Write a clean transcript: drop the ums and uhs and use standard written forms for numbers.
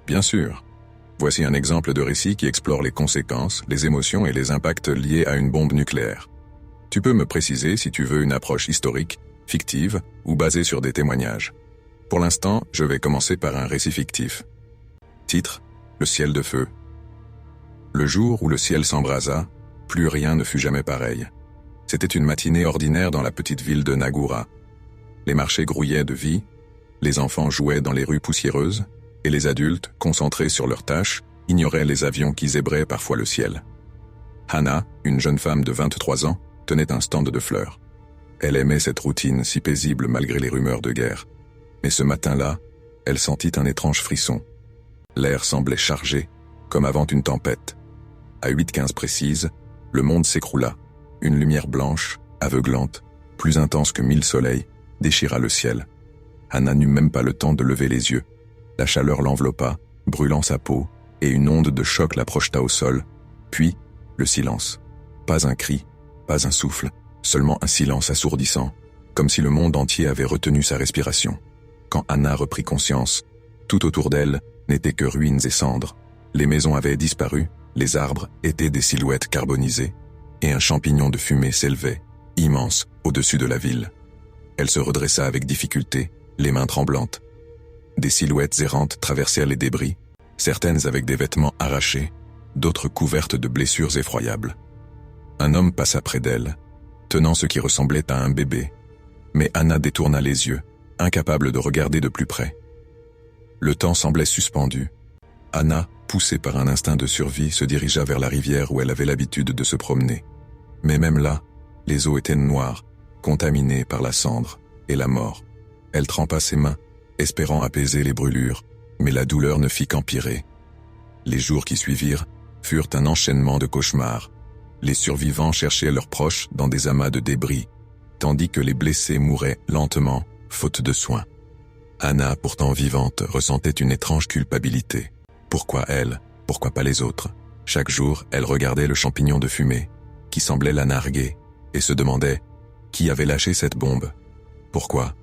Bien sûr. Voici un exemple de récit qui explore les conséquences, les émotions et les impacts liés à une bombe nucléaire. Tu peux me préciser si tu veux une approche historique, fictive ou basée sur des témoignages. Pour l'instant, je vais commencer par un récit fictif. Titre : Le ciel de feu. Le jour où le ciel s'embrasa, plus rien ne fut jamais pareil. C'était une matinée ordinaire dans la petite ville de Nagura. Les marchés grouillaient de vie, les enfants jouaient dans les rues poussiéreuses, et les adultes, concentrés sur leurs tâches, ignoraient les avions qui zébraient parfois le ciel. Hana, une jeune femme de 23 ans, tenait un stand de fleurs. Elle aimait cette routine si paisible malgré les rumeurs de guerre. Mais ce matin-là, elle sentit un étrange frisson. L'air semblait chargé, comme avant une tempête. À 8h15 précise, le monde s'écroula. Une lumière blanche, aveuglante, plus intense que 1000 soleils, déchira le ciel. Hana n'eut même pas le temps de lever les yeux. La chaleur l'enveloppa, brûlant sa peau, et une onde de choc la projeta au sol. Puis, le silence. Pas un cri, pas un souffle, seulement un silence assourdissant, comme si le monde entier avait retenu sa respiration. Quand Hana reprit conscience, tout autour d'elle n'était que ruines et cendres. Les maisons avaient disparu, les arbres étaient des silhouettes carbonisées, et un champignon de fumée s'élevait, immense, au-dessus de la ville. Elle se redressa avec difficulté, les mains tremblantes. Des silhouettes errantes traversèrent les débris, certaines avec des vêtements arrachés, d'autres couvertes de blessures effroyables. Un homme passa près d'elle, tenant ce qui ressemblait à un bébé, mais Hana détourna les yeux, incapable de regarder de plus près. Le temps semblait suspendu. Hana, poussée par un instinct de survie, se dirigea vers la rivière où elle avait l'habitude de se promener. Mais même là, les eaux étaient noires, contaminées par la cendre et la mort. Elle trempa ses mains, espérant apaiser les brûlures, mais la douleur ne fit qu'empirer. Les jours qui suivirent furent un enchaînement de cauchemars. Les survivants cherchaient leurs proches dans des amas de débris, tandis que les blessés mouraient lentement, faute de soins. Hana, pourtant vivante, ressentait une étrange culpabilité. Pourquoi elle? Pourquoi pas les autres? Chaque jour, elle regardait le champignon de fumée, qui semblait la narguer, et se demandait qui avait lâché cette bombe. Pourquoi?